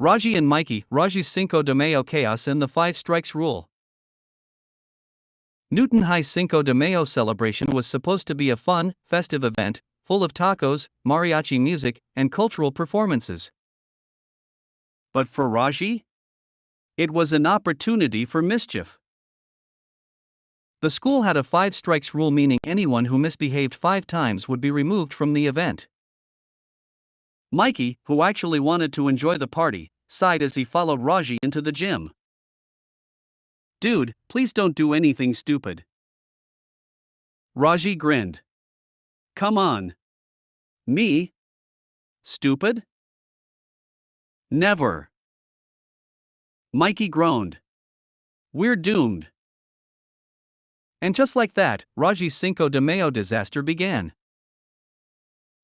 Raji and Mikey, Raji's Cinco de Mayo chaos and the 5 strikes rule. Newton High's Cinco de Mayo celebration was supposed to be a fun, festive event, full of tacos, mariachi music, and cultural performances. But for Raji, it was an opportunity for mischief. The school had a 5 strikes rule, meaning anyone who misbehaved 5 times would be removed from the event. Mikey, who actually wanted to enjoy the party, sighed as he followed Raji into the gym. "Dude, please don't do anything stupid." Raji grinned. "Come on. Me? Stupid? Never." Mikey groaned. "We're doomed." And just like that, Raji's Cinco de Mayo disaster began.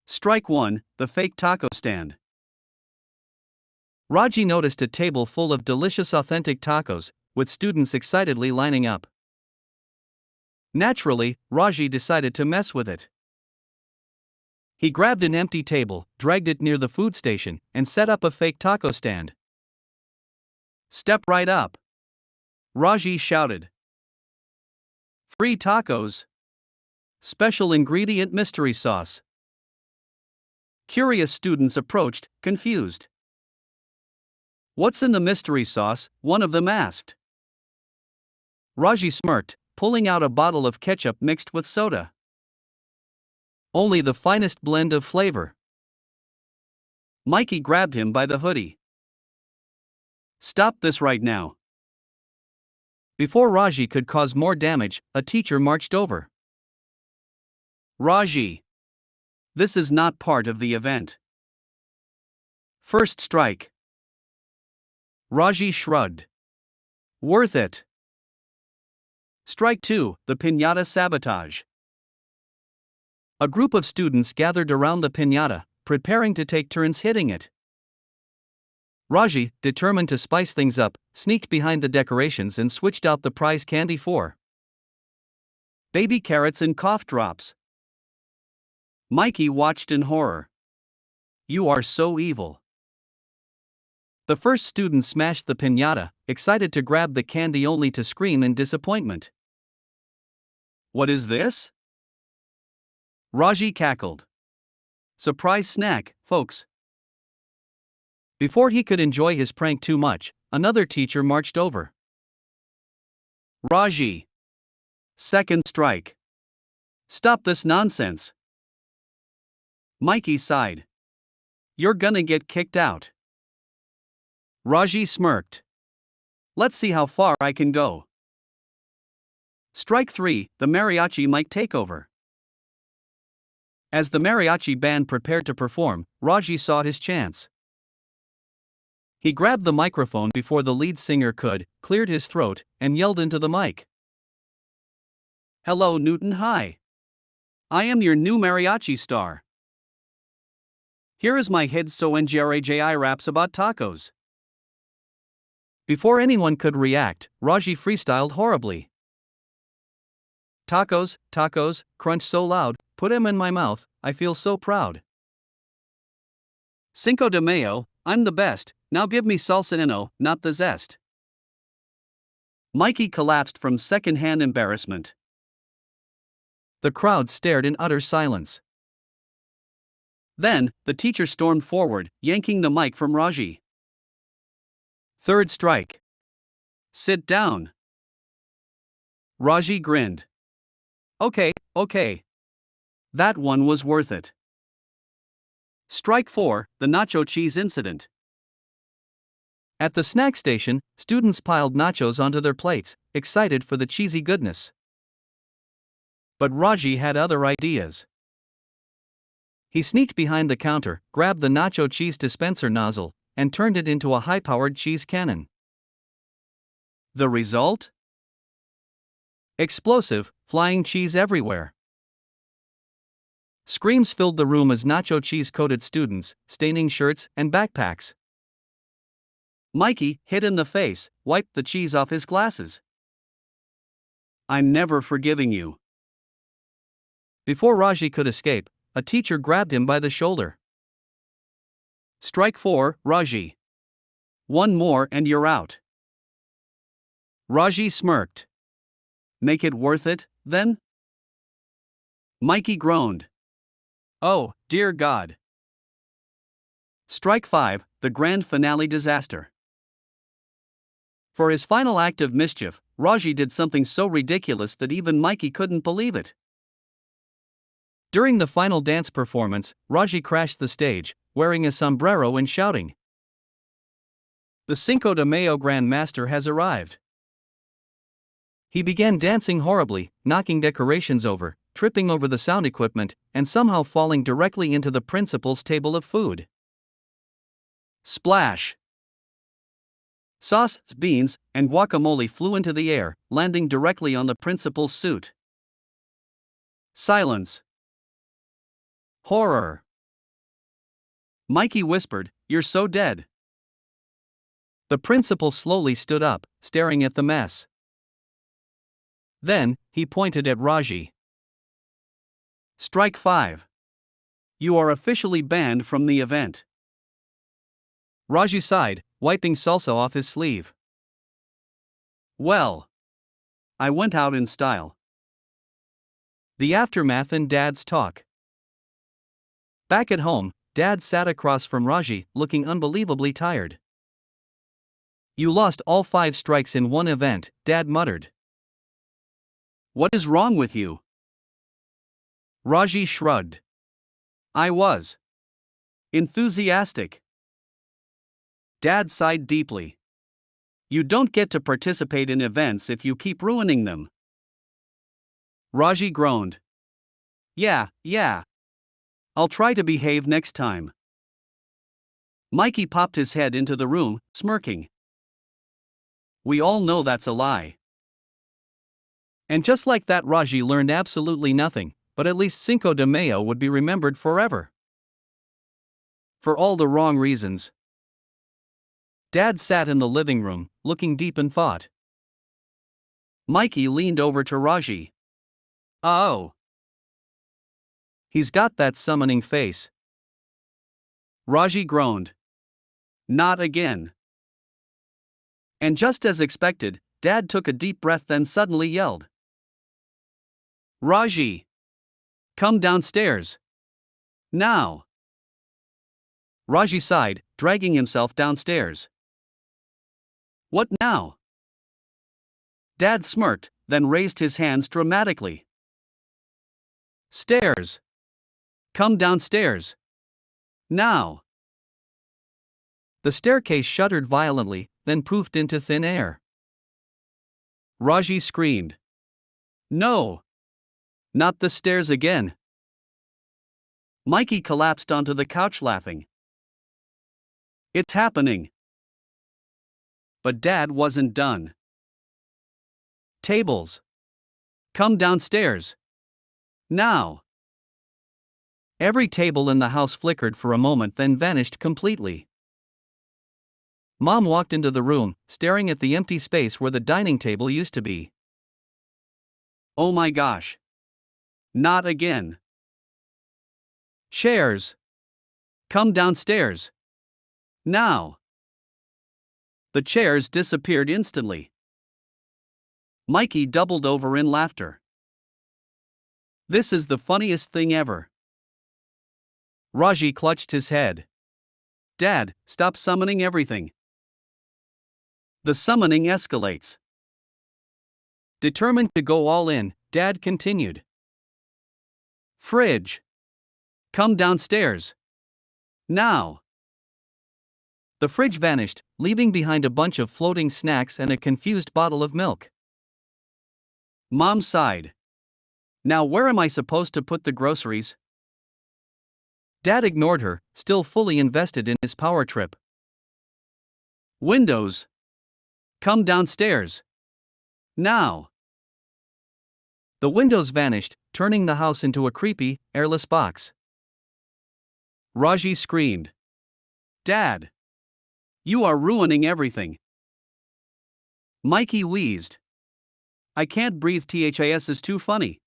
Strike 1, the fake taco stand. Raji noticed a table full of delicious authentic tacos, with students excitedly lining up. Naturally, Raji decided to mess with it. He grabbed an empty table, dragged it near the food station, and set up a fake taco stand. "Step right up," Raji shouted. "Free tacos. Special ingredient mystery sauce." Curious students approached, confused. "What's in the mystery sauce?" one of them asked. Raji smirked, pulling out a bottle of ketchup mixed with soda. "Only the finest blend of flavor." Mikey grabbed him by the hoodie. "Stop this right now." Before Raji could cause more damage, a teacher marched over. "Raji, this is not part of the event." "First strike." Raji shrugged. "Worth it." Strike 2, the piñata sabotage. A group of students gathered around the piñata, preparing to take turns hitting it. Raji, determined to spice things up, sneaked behind the decorations and switched out the prize candy for baby carrots and cough drops. Mikey watched in horror. "You are so evil." The first student smashed the piñata, excited to grab the candy only to scream in disappointment. "What is this?" Raji cackled. "Surprise snack, folks." Before he could enjoy his prank too much, another teacher marched over. "Raji. Second strike. Stop this nonsense." Mikey sighed. "You're gonna get kicked out." Raji smirked. "Let's see how far I can go." Strike 3, the mariachi mic takeover. As the mariachi band prepared to perform, Raji saw his chance. He grabbed the microphone before the lead singer could, cleared his throat, and yelled into the mic. "Hello, Newton High. I am your new mariachi star. Here is my hit So NGRAJI raps about tacos." Before anyone could react, Raji freestyled horribly. "Tacos, tacos, crunch so loud, put 'em in my mouth, I feel so proud. Cinco de Mayo, I'm the best, now give me salsa not the zest." Mikey collapsed from second-hand embarrassment. The crowd stared in utter silence. Then, the teacher stormed forward, yanking the mic from Raji. "Third strike. Sit down." Raji grinned. Okay. That one was worth it." Strike 4, the nacho cheese incident. At the snack station, students piled nachos onto their plates, excited for the cheesy goodness. But Raji had other ideas. He sneaked behind the counter, grabbed the nacho cheese dispenser nozzle, and turned it into a high-powered cheese cannon. The result? Explosive, flying cheese everywhere. Screams filled the room as nacho cheese-coated students, staining shirts and backpacks. Mikey, hit in the face, wiped the cheese off his glasses. "I'm never forgiving you." Before Raji could escape, a teacher grabbed him by the shoulder. Strike 4, Raji. One more and you're out. Raji smirked. Make it worth it, then? Mikey groaned. Oh, dear God. Strike 5, the grand finale disaster. For his final act of mischief, Raji did something so ridiculous that even Mikey couldn't believe it. During the final dance performance, Raji crashed the stage, wearing a sombrero and shouting, "The Cinco de Mayo Grand Master has arrived." He began dancing horribly, knocking decorations over, tripping over the sound equipment, and somehow falling directly into the principal's table of food. Splash! Sauce, beans, and guacamole flew into the air, landing directly on the principal's suit. Silence. Horror. Mikey whispered, "You're so dead." The principal slowly stood up, staring at the mess. Then, he pointed at Raji. Strike 5. You are officially banned from the event. Raji sighed, wiping salsa off his sleeve. Well, I went out in style. The aftermath and Dad's talk. Back at home, Dad sat across from Raji, looking unbelievably tired. You lost all 5 strikes in one event, Dad muttered. What is wrong with you? Raji shrugged. I was enthusiastic. Dad sighed deeply. You don't get to participate in events if you keep ruining them. Raji groaned. Yeah. I'll try to behave next time. Mikey popped his head into the room, smirking. We all know that's a lie. And just like that, Raji learned absolutely nothing, but at least Cinco de Mayo would be remembered forever. For all the wrong reasons. Dad sat in the living room, looking deep in thought. Mikey leaned over to Raji. Oh. He's got that summoning face. Raji groaned. Not again. And just as expected, Dad took a deep breath, then suddenly yelled. Raji! Come downstairs. Now! Raji sighed, dragging himself downstairs. What now? Dad smirked, then raised his hands dramatically. Stairs! Come downstairs. Now! The staircase shuddered violently, then poofed into thin air. Raji screamed. No! Not the stairs again. Mikey collapsed onto the couch laughing. It's happening. But Dad wasn't done. Tables. Come downstairs. Now. Every table in the house flickered for a moment, then vanished completely. Mom walked into the room, staring at the empty space where the dining table used to be. Oh my gosh. Not again. Chairs. Come downstairs. Now. The chairs disappeared instantly. Mikey doubled over in laughter. This is the funniest thing ever. Raji clutched his head. Dad, stop summoning everything. The summoning escalates. Determined to go all in, Dad continued. Fridge. Come downstairs. Now. The fridge vanished, leaving behind a bunch of floating snacks and a confused bottle of milk. Mom sighed. Now where am I supposed to put the groceries? Dad ignored her, still fully invested in his power trip. Windows. Come downstairs. Now. The windows vanished, turning the house into a creepy, airless box. Raji screamed. Dad! You are ruining everything. Mikey wheezed. I can't breathe, THAS is too funny.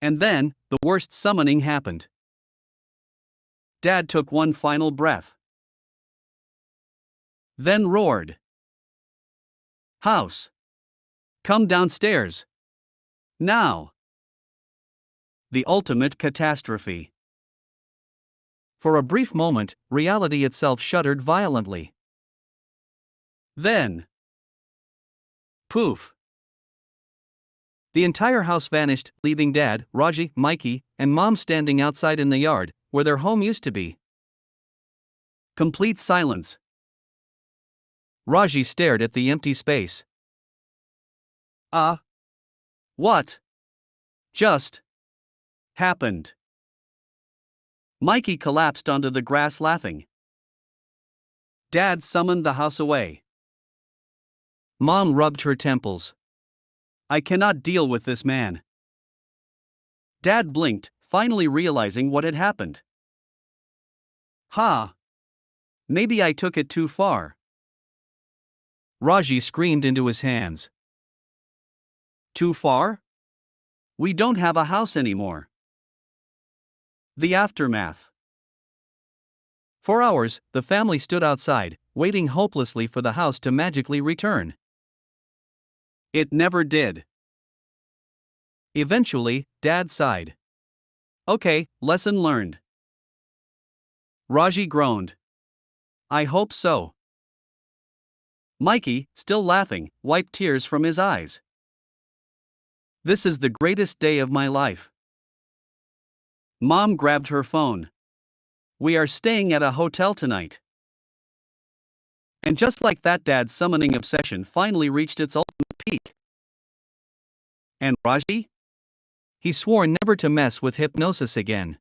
And then, the worst summoning happened. Dad took one final breath. then roared. House! Come downstairs! Now! The ultimate catastrophe. For a brief moment, reality itself shuddered violently. Then, poof! The entire house vanished, leaving Dad, Raji, Mikey, and Mom standing outside in the yard, where their home used to be. Complete silence. Raji stared at the empty space. What just happened? Mikey collapsed onto the grass laughing. Dad summoned the house away. Mom rubbed her temples. I cannot deal with this man. Dad blinked, finally realizing what had happened. Maybe I took it too far. Raji screamed into his hands. Too far? We don't have a house anymore. The aftermath. For hours, the family stood outside, waiting hopelessly for the house to magically return. It never did. Eventually, Dad sighed. Okay, lesson learned. Raji groaned. I hope so. Mikey, still laughing, wiped tears from his eyes. This is the greatest day of my life. Mom grabbed her phone. We are staying at a hotel tonight. And just like that, Dad's summoning obsession finally reached its ultimate peak. And Raji? He swore never to mess with hypnosis again.